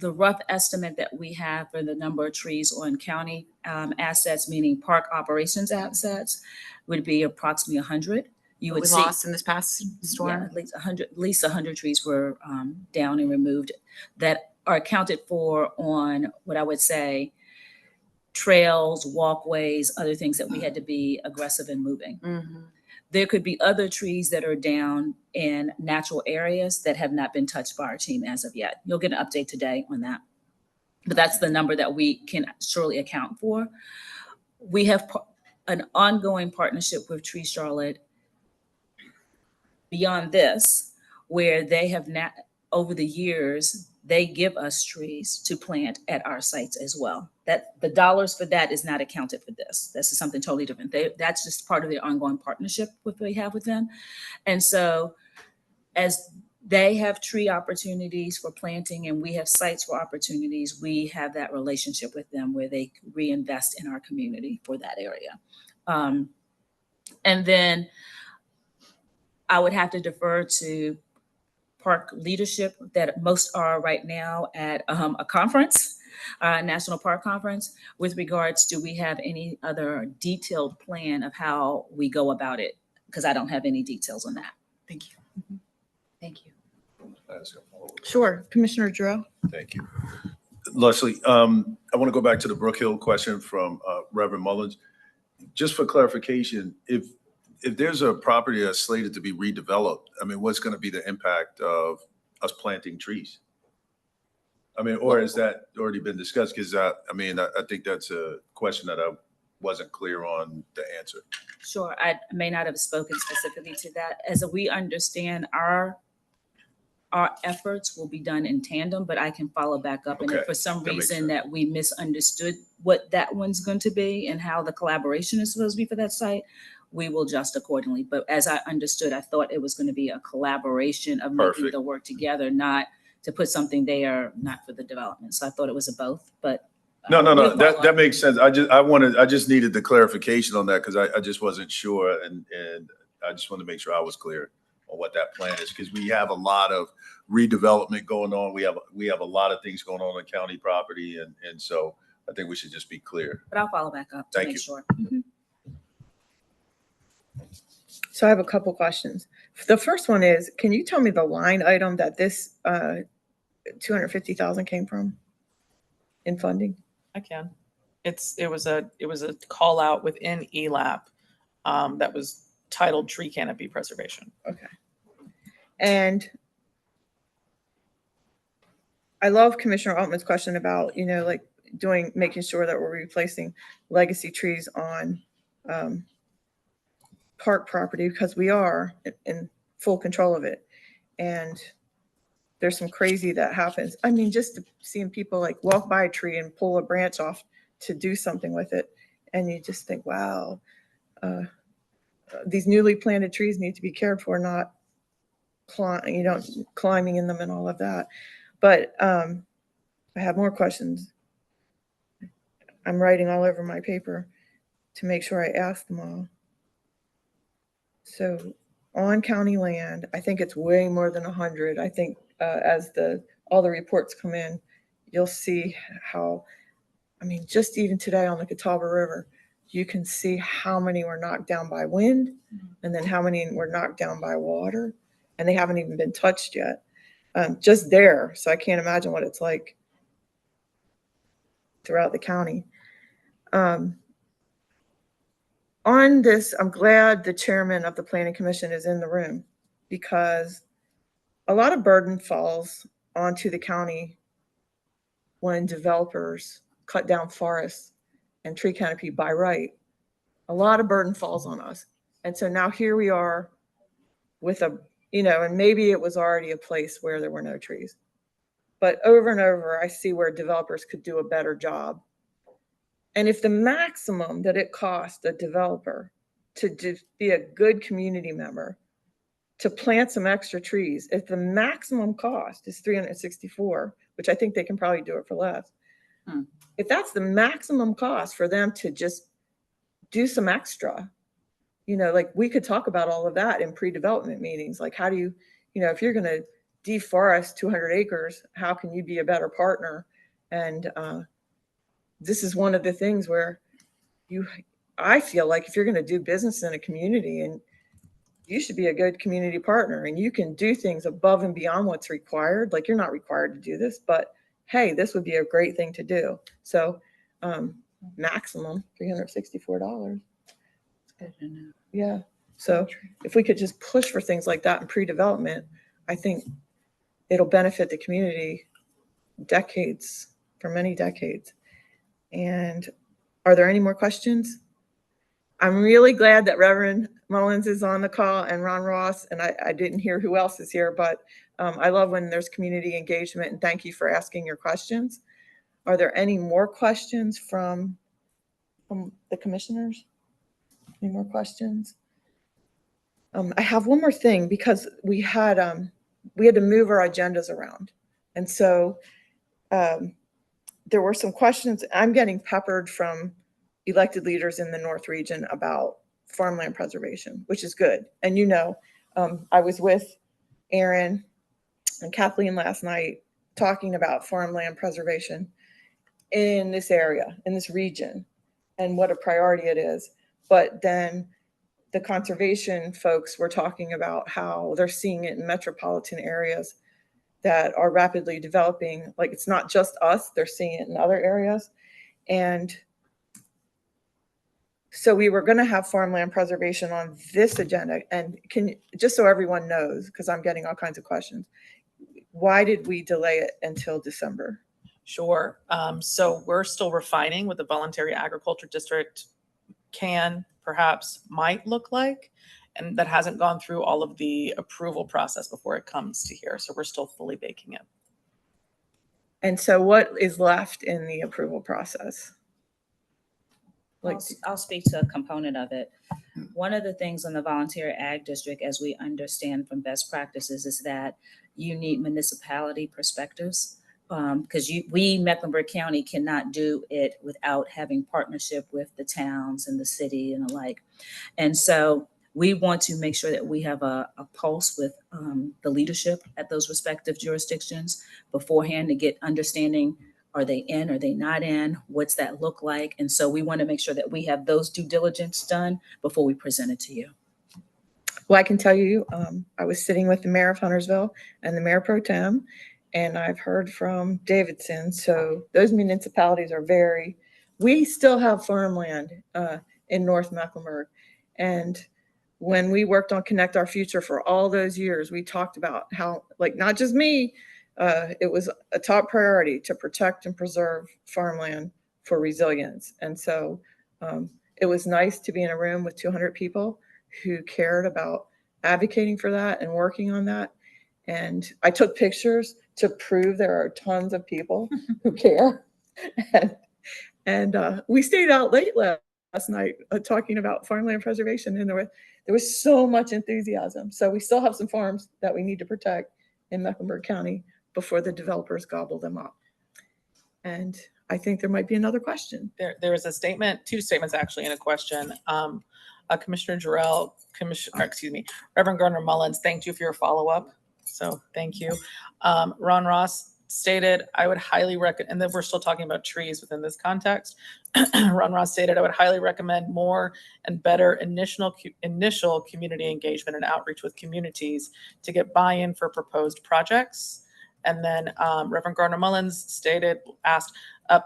rough estimate that we have for the number of trees on county assets, meaning park operations assets, would be approximately 100. You would We see lost in this past storm? Yeah, at least 100 trees were down and removed that are accounted for on what I would say trails, walkways, other things that we had to be aggressive in moving. Mm-hmm. There could be other trees that are down in natural areas that have not been touched by our team as of yet. You'll get an update today on that. But that's the number that we can surely account for. We have an ongoing partnership with Tree Charlotte beyond this, where they have over the years, they give us trees to plant at our sites as well. That the dollars for that is not accounted for this. This is something totally different. That's just part of their ongoing partnership we have with them. And so as they have tree opportunities for planting and we have sites for opportunities, we have that relationship with them where they reinvest in our community for that area. And then I would have to defer to park leadership that most are right now at a conference, National Park Conference, with regards to we have any other detailed plan of how we go about it, because I don't have any details on that. Thank you. Mm-hmm. Thank you. Sure, Commissioner Drew. Thank you. Leslie, I want to go back to the Brook Hill question from Reverend Mullins. Just for clarification, if there's a property that's slated to be redeveloped, I mean, what's going to be the impact of us planting trees? I mean, or has that already been discussed? Because I think that's a question that I wasn't clear on the answer. Sure, I may not have spoken specifically to that. As we understand, our efforts will be done in tandem, but I can follow back up. And if for some reason that we misunderstood what that one's going to be and how the collaboration is supposed to be for that site, we will adjust accordingly. But as I understood, I thought it was going to be a collaboration of making the work together, not to put something there, not for the development. So I thought it was a both, but. No, that makes sense. I just needed the clarification on that because I just wasn't sure. And I just wanted to make sure I was clear on what that plan is, because we have a lot of redevelopment going on. We have a lot of things going on county property. And so I think we should just be clear. But I'll follow back up to make sure. Mm-hmm. So I have a couple questions. The first one is, can you tell me the line item that this $250,000 came from in funding? I can. It was a call out within ELAP that was titled Tree Canopy Preservation. Okay. And I love Commissioner Altman's question about, making sure that we're replacing legacy trees on park property, because we are in full control of it. And there's some crazy that happens. I mean, just seeing people like walk by a tree and pull a branch off to do something with it. And you just think, wow, these newly planted trees need to be cared for, not climbing in them and all of that. But I have more questions. I'm writing all over my paper to make sure I ask them all. So on county land, I think it's way more than 100. I think as all the reports come in, you'll see how, I mean, just even today on the Catawba River, you can see how many were knocked down by wind and then how many were knocked down by water, and they haven't even been touched yet. Just there. So I can't imagine what it's like throughout the county. On this, I'm glad the chairman of the Planning Commission is in the room, because a lot of burden falls onto the county when developers cut down forests and tree canopy by right. A lot of burden falls on us. And so now here we are with and maybe it was already a place where there were no trees. But over and over, I see where developers could do a better job. And if the maximum that it costs a developer to be a good community member, to plant some extra trees, if the maximum cost is $364, which I think they can probably do it for less. If that's the maximum cost for them to just do some extra, like we could talk about all of that in pre-development meetings. Like, how do you, if you're going to deforest 200 acres, how can you be a better partner? And this is one of the things where I feel like if you're going to do business in a community, and you should be a good community partner, and you can do things above and beyond what's required. Like, you're not required to do this, but hey, this would be a great thing to do. So maximum $364. Good to know. Yeah. So if we could just push for things like that in pre-development, I think it'll benefit the community for many decades. And are there any more questions? I'm really glad that Reverend Mullins is on the call and Ron Ross, and I didn't hear who else is here, but I love when there's community engagement, and thank you for asking your questions. Are there any more questions from the commissioners? Any more questions? I have one more thing, because we had to move our agendas around. And so there were some questions. I'm getting peppered from elected leaders in the North region about farmland preservation, which is good. And I was with Aaron and Kathleen last night talking about farmland preservation in this area, in this region, and what a priority it is. But then the conservation folks were talking about how they're seeing it in metropolitan areas that are rapidly developing. Like, it's not just us, they're seeing it in other areas. And so we were going to have farmland preservation on this agenda. And just so everyone knows, because I'm getting all kinds of questions, why did we delay it until December? Sure. So we're still refining what the voluntary agriculture district might look like. And that hasn't gone through all of the approval process before it comes to here. So we're still fully baking it. And so what is left in the approval process? I'll speak to a component of it. One of the things in the voluntary ag district, as we understand from best practices, is that you need municipality perspectives, because we, Mecklenburg County, cannot do it without having partnership with the towns and the city and the like. And so we want to make sure that we have a pulse with the leadership at those respective jurisdictions beforehand to get understanding. Are they in? Are they not in? What's that look like? And so we want to make sure that we have those due diligence done before we present it to you. Well, I can tell you, I was sitting with the mayor of Huntersville and the mayor pro tem, and I've heard from Davidson. So those municipalities are we still have farmland in North Mecklenburg. And when we worked on Connect Our Future for all those years, we talked about how, like, not just me, it was a top priority to protect and preserve farmland for resilience. And so it was nice to be in a room with 200 people who cared about advocating for that and working on that. And I took pictures to prove there are tons of people who care. And we stayed out late last night talking about farmland preservation, and there was so much enthusiasm. So we still have some farms that we need to protect in Mecklenburg County before the developers gobble them up. And I think there might be another question. There is a statement, two statements actually, and a question. Commissioner Jarrell, Reverend Gardner Mullins thanked you for your follow-up So thank you. Ron Ross stated, I would highly recommend, and then we're still talking about trees within this context. Ron Ross stated, I would highly recommend more and better initial community engagement and outreach with communities to get buy-in for proposed projects. And then Reverend Gardner Mullins asked,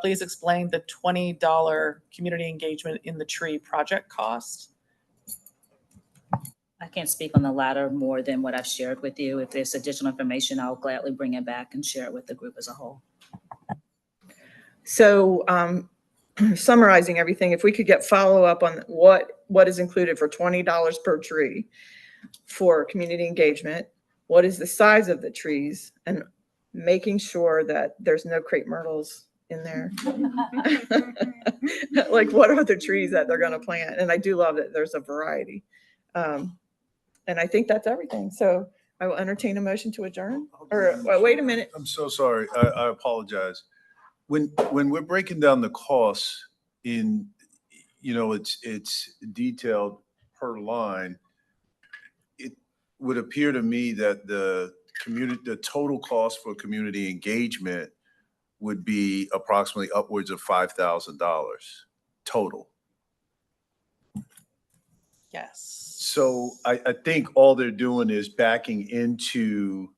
please explain the $20 community engagement in the tree project cost. I can't speak on the latter more than what I've shared with you. If there's additional information, I'll gladly bring it back and share it with the group as a whole. So summarizing everything, if we could get follow-up on what is included for $20 per tree for community engagement, what is the size of the trees, and making sure that there's no crepe myrtles in there. Like, what are the trees that they're going to plant? And I do love that there's a variety. And I think that's everything. So I will entertain a motion to adjourn. Or wait a minute. I'm so sorry. I apologize. When we're breaking down the costs in, it's detailed per line, it would appear to me that the total cost for community engagement would be approximately upwards of $5,000 total. Yes. So I think all they're doing is backing into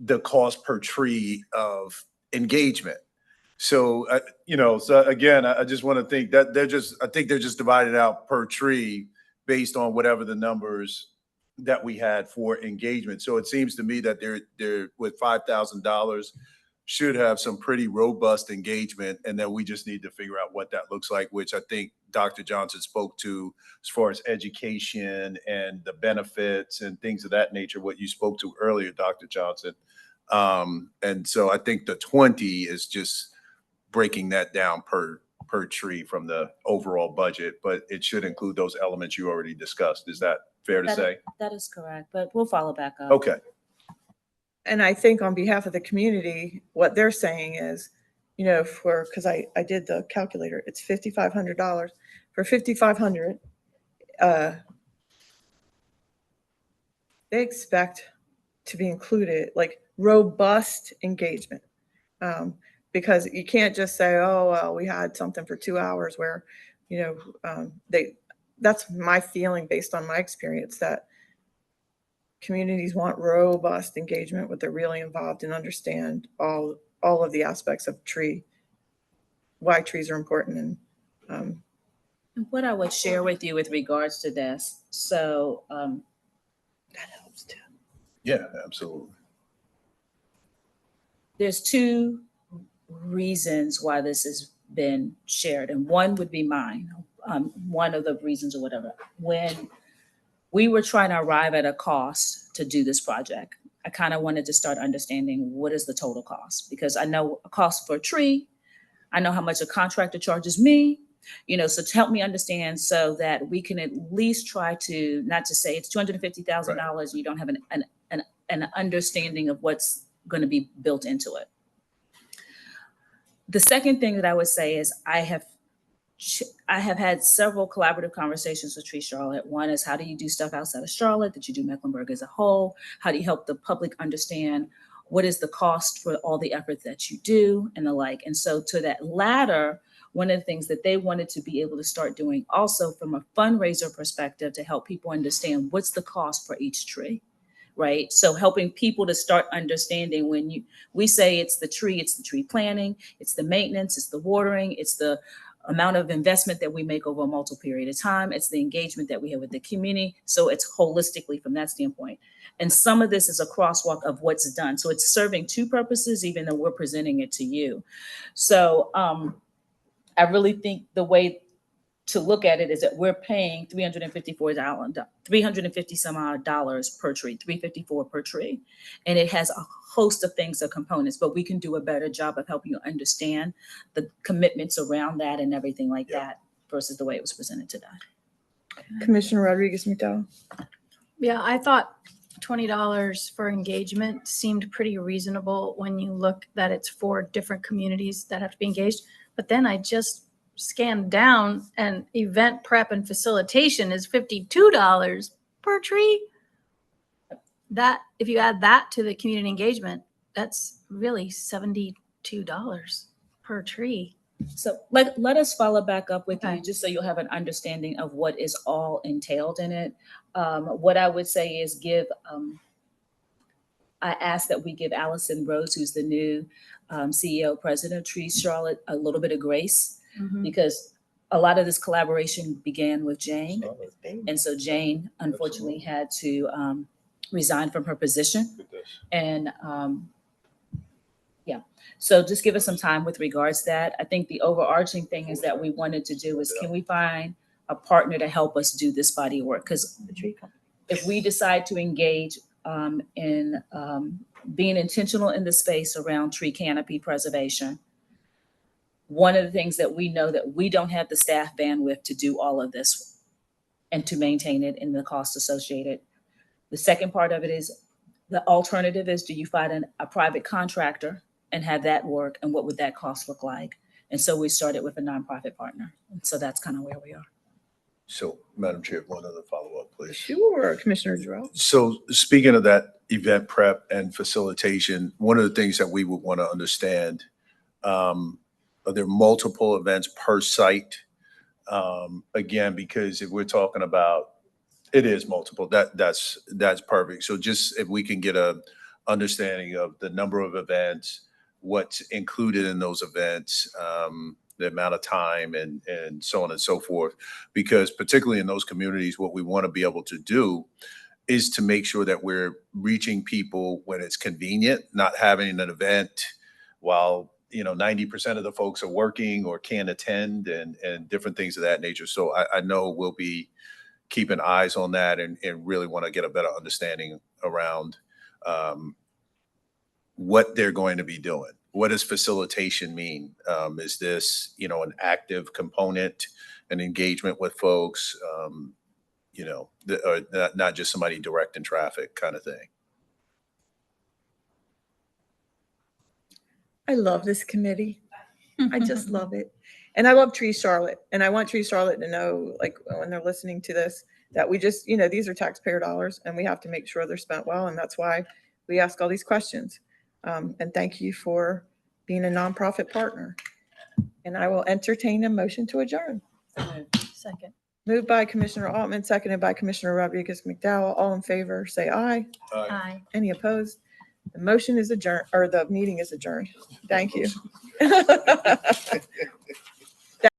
the cost per tree of engagement. So, so again, I just want to think that I think they're just divided out per tree based on whatever the numbers that we had for engagement. So it seems to me that they're with $5,000 should have some pretty robust engagement. And then we just need to figure out what that looks like, which I think Dr. Johnson spoke to as far as education and the benefits and things of that nature, what you spoke to earlier, Dr. Johnson. And so I think the 20 is just breaking that down per tree from the overall budget, but it should include those elements you already discussed. Is that fair to say? That is correct, but we'll follow back up. Okay. And I think on behalf of the community, what they're saying is, because I did the calculator, it's $5,500. For $5,500, they expect to be included, like robust engagement. Because you can't just say, oh, well, we had something for 2 hours where, that's my feeling based on my experience, that communities want robust engagement where they're really involved and understand all of the aspects of why trees are important. And what I would share with you with regards to this, so that helps too. Yeah, absolutely. There's two reasons why this has been shared, and one would be mine. One of the reasons or whatever. When we were trying to arrive at a cost to do this project, I kind of wanted to start understanding what is the total cost, because I know a cost for a tree, I know how much a contractor charges me, so to help me understand so that we can at least try to, not to say it's $250,000, right. You don't have an understanding of what's going to be built into it. The second thing that I would say is I have had several collaborative conversations with Tree Charlotte. One is, how do you do stuff outside of Charlotte that you do Mecklenburg as a whole? How do you help the public understand what is the cost for all the effort that you do and the like? And so to that latter, one of the things that they wanted to be able to start doing also from a fundraiser perspective to help people understand what's the cost for each tree. Right. So helping people to start understanding when we say it's the tree planting, it's the maintenance, it's the watering, it's the amount of investment that we make over a multiple period of time. It's the engagement that we have with the community. So it's holistically from that standpoint. And some of this is a crosswalk of what's done. So it's serving two purposes, even though we're presenting it to you. So I really think the way to look at it is that we're paying $350 some odd dollars per tree, $354 per tree. And it has a host of things, of components, but we can do a better job of helping you understand the commitments around that and everything like that versus the way it was presented today. Commissioner Rodriguez-McDowell. Yeah, I thought $20 for engagement seemed pretty reasonable when you look that it's 4 different communities that have to be engaged. But then I just scanned down, and event prep and facilitation is $52 per tree. that, if you add that to the community engagement, that's really $72 per tree. So let us follow back up with Okay. you, just so you'll have an understanding of what is all entailed in it. What I would say is I ask that we give Allison Rose, who's the new CEO, president of Trees Charlotte, a little bit of grace, because a lot of this collaboration began with Jane. And so Jane unfortunately had to resign from her position. And so just give us some time with regards to that. I think the overarching thing is that we wanted to do is, can we find a partner to help us do this body of work? Because if we decide to engage in being intentional in the space around tree canopy preservation, one of the things that we know that we don't have the staff bandwidth to do all of this and to maintain it and the cost associated. The second part of it is, the alternative is, do you find a private contractor and have that work, and what would that cost look like? And so we started with a nonprofit partner. And so that's kind of where we are. So, Madam Chair, one other follow-up, please. Sure, Commissioner Jarrell. So speaking of that event prep and facilitation, one of the things that we would want to understand, are there multiple events per site? Again, because if we're talking about, it is multiple, that's perfect. So just if we can get a understanding of the number of events, what's included in those events, the amount of time and so on and so forth. Because particularly in those communities, what we want to be able to do is to make sure that we're reaching people when it's convenient, not having an event while 90% of the folks are working or can't attend and different things of that nature. So I know we'll be keeping eyes on that and really want to get a better understanding around what they're going to be doing. What does facilitation mean? Is this, an active component, an engagement with folks, or not just somebody directing traffic kind of thing? I love this committee. I just love it. And I love Trees Charlotte. And I want Trees Charlotte to know, like, when they're listening to this, that we just, these are taxpayer dollars and we have to make sure they're spent well. And that's why we ask all these questions. And thank you for being a nonprofit partner. And I will entertain a motion to adjourn. Second. Moved by Commissioner Altman, seconded by Commissioner Rodriguez McDowell. All in favor, say aye. Aye. Any opposed? The motion is adjourned, or the meeting is adjourned. Thank you.